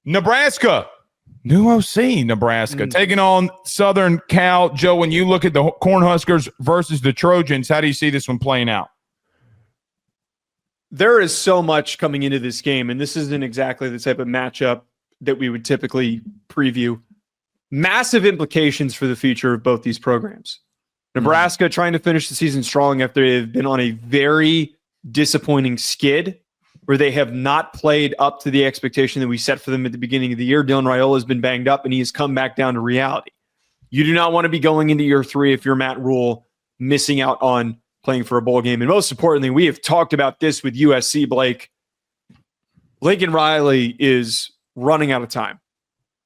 Nebraska. New OC, Nebraska. Taking on Southern Cal. Joe, when you look at the Cornhuskers versus the Trojans, how do you see this one playing out? There is so much coming into this game, and this isn't exactly the type of matchup that we would typically preview. Massive implications for the future of both these programs. Nebraska trying to finish the season strong after they've been on a very disappointing skid where they have not played up to the expectation that we set for them at the beginning of the year. Dylan Raiola has been banged up, and he has come back down to reality. You do not want to be going into year 3 if you're Matt Rhule, missing out on playing for a bowl game. And most importantly, we have talked about this with USC, Blake. Lincoln Riley is running out of time.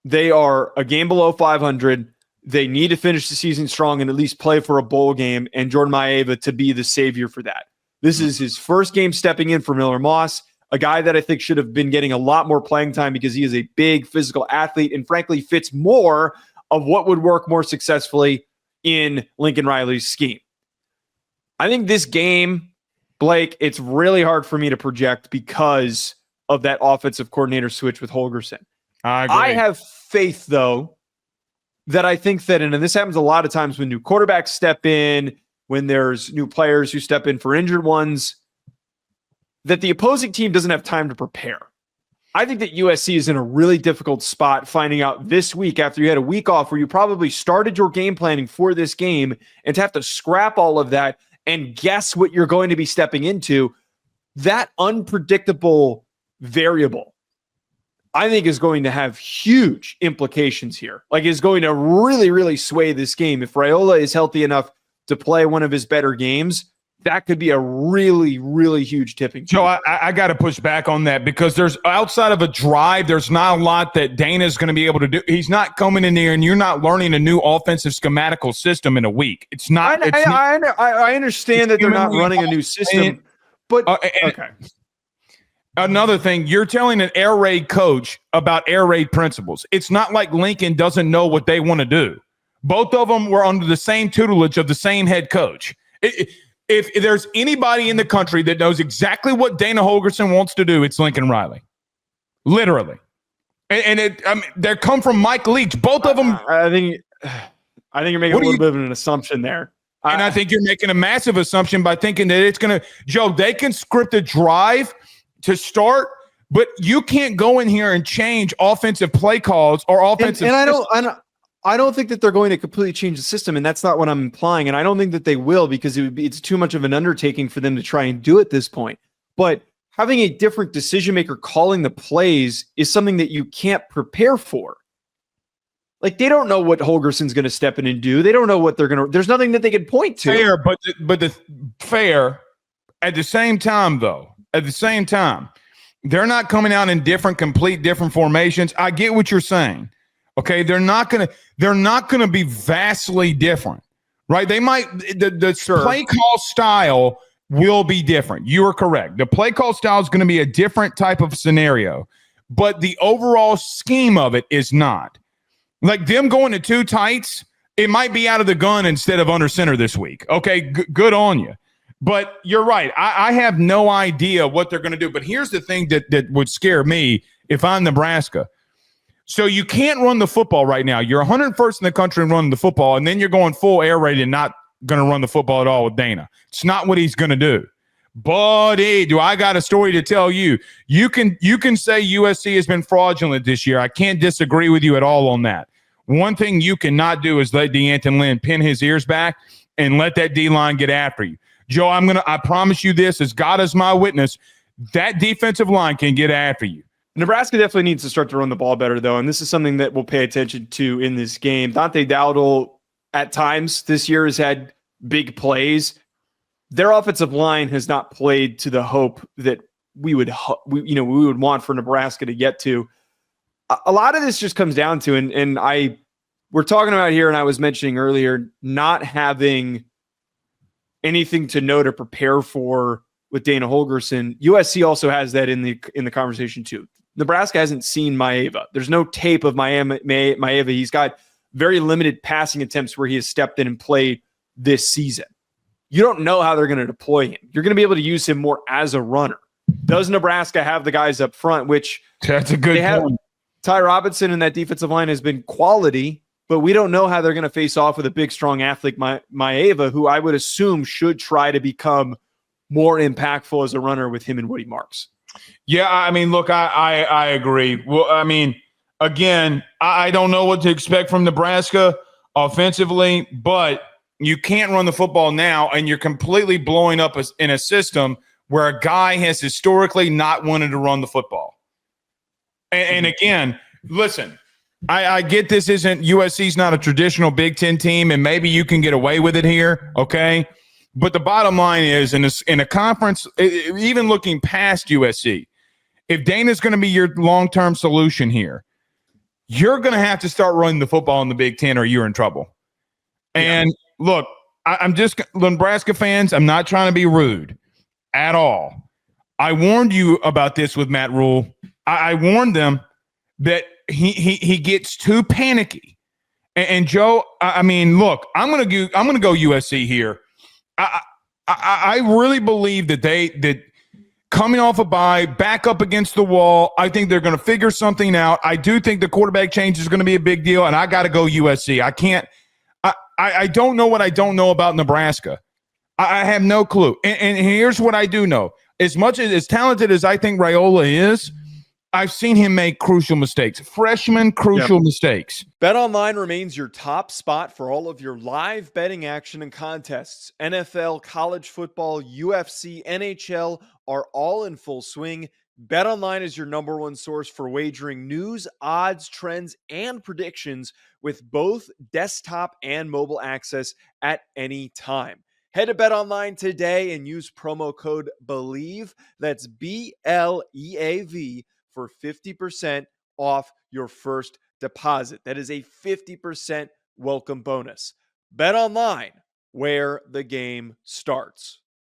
They are a game below 500. They need to finish the season strong and at least play for a bowl game, and Jordan Maiava to be the savior for that. This is his first game stepping in for Miller Moss, a guy that I think should have been getting a lot more playing time because he is a big physical athlete and frankly fits more of what would work more successfully in Lincoln Riley's scheme. I think this game, Blake, it's really hard for me to project because of that offensive coordinator switch with Holgorsen. I have faith, though, that I think that, and this happens a lot of times when new quarterbacks step in, when there's new players who step in for injured ones, that the opposing team doesn't have time to prepare. I think that USC is in a really difficult spot finding out this week after you had a week off where you probably started your game planning for this game, and to have to scrap all of that and guess what you're going to be stepping into, that unpredictable variable, I think is going to have huge implications here. Like, is going to really, really sway this game. If Raiola is healthy enough to play one of his better games, that could be a really, really huge tipping point. Joe, I got to push back on that because there's outside of a drive, there's not a lot that Dana's going to be able to do. He's not coming in there and you're not learning a new offensive schematical system in a week. It's not. I understand that they're not running a new system, but okay. Another thing, you're telling an air raid coach about air raid principles. It's not like Lincoln doesn't know what they want to do. Both of them were under the same tutelage of the same head coach. If there's anybody in the country that knows exactly what Dana Holgorsen wants to do, it's Lincoln Riley. Literally. And they come from Mike Leach. Both of them. I think you're making a little bit of an assumption there. And I think you're making a massive assumption by thinking that it's going to – Joe, they can script a drive – to start, but you can't go in here and change offensive play calls or offensive. And I don't think that they're going to completely change the system, and that's not what I'm implying. And I don't think that they will because it's too much of an undertaking for them to try and do at this point. But having a different decision maker calling the plays is something that you can't prepare for. Like, they don't know what Holgorsen's going to step in and do. They don't know what they're going to. There's nothing that they can point to. Fair, but the fair at the same time, though. At the same time, they're not coming out in complete different formations. I get what you're saying. Okay, they're not gonna be vastly different, right? They might the play call style will be different. You are correct. The play call style is going to be a different type of scenario, but the overall scheme of it is not. Like them going to two tights, it might be out of the gun instead of under center this week. Okay, good on you. But you're right. I have no idea what they're going to do. But here's the thing that would scare me if I'm Nebraska. So you can't run the football right now. You're 101st in the country running the football, and then you're going full air raid and not going to run the football at all with Dana. It's not what he's going to do. Buddy, do I got a story to tell you? You can say USC has been fraudulent this year. I can't disagree with you at all on that. One thing you cannot do is let DeAnton Lynn pin his ears back and let that D-line get after you. Joe, I promise you this, as God is my witness, that defensive line can get after you. Nebraska definitely needs to start to run the ball better, though, and this is something that we'll pay attention to in this game. Dante Dowdle, at times this year, has had big plays. Their offensive line has not played to the hope that we would want for Nebraska to get to. A lot of this just comes down to, and we're talking about here, and I was mentioning earlier, not having anything to know to prepare for with Dana Holgorsen. USC also has that in the conversation too. Nebraska hasn't seen Maiava. There's no tape of Maiava. He's got very limited passing attempts where he has stepped in and played this season. You don't know how they're going to deploy him. You're going to be able to use him more as a runner. Does Nebraska have the guys up front, which that's a good point. Ty Robinson and that defensive line has been quality, but we don't know how they're going to face off with a big, strong athlete, Maiava, who I would assume should try to become more impactful as a runner with him and Woody Marks. Yeah, I mean, look, I agree. Well, I mean, again, I don't know what to expect from Nebraska offensively, but you can't run the football now, and you're completely blowing up in a system where a guy has historically not wanted to run the football. And again, listen, I get this isn't – USC's not a traditional Big Ten team, and maybe you can get away with it here, okay? But the bottom line is, in a conference, even looking past USC, if Dana's going to be your long-term solution here, you're going to have to start running the football in the Big Ten or you're in trouble. And look, I'm just – Nebraska fans, I'm not trying to be rude at all. I warned you about this with Matt Rhule. I warned them that he gets too panicky. And Joe, I mean, look, I'm gonna go USC here. I really believe that coming off a bye, back up against the wall, I think they're going to figure something out. I do think the quarterback change is going to be a big deal, and I got to go USC. I can't. I don't know what I don't know about Nebraska. I have no clue. And here's what I do know: as much as talented as I think Raiola is, I've seen him make crucial mistakes, freshman crucial mistakes. BetOnline remains your top spot for all of your live betting action and contests. NFL, college football, UFC, NHL are all in full swing. BetOnline is your number one source for wagering news, odds, trends, and predictions with both desktop and mobile access at any time. Head to BetOnline today and use promo code BELIEVE. That's BLEAV for 50% off your first deposit. That is a 50% welcome bonus. Bet online, where the game starts.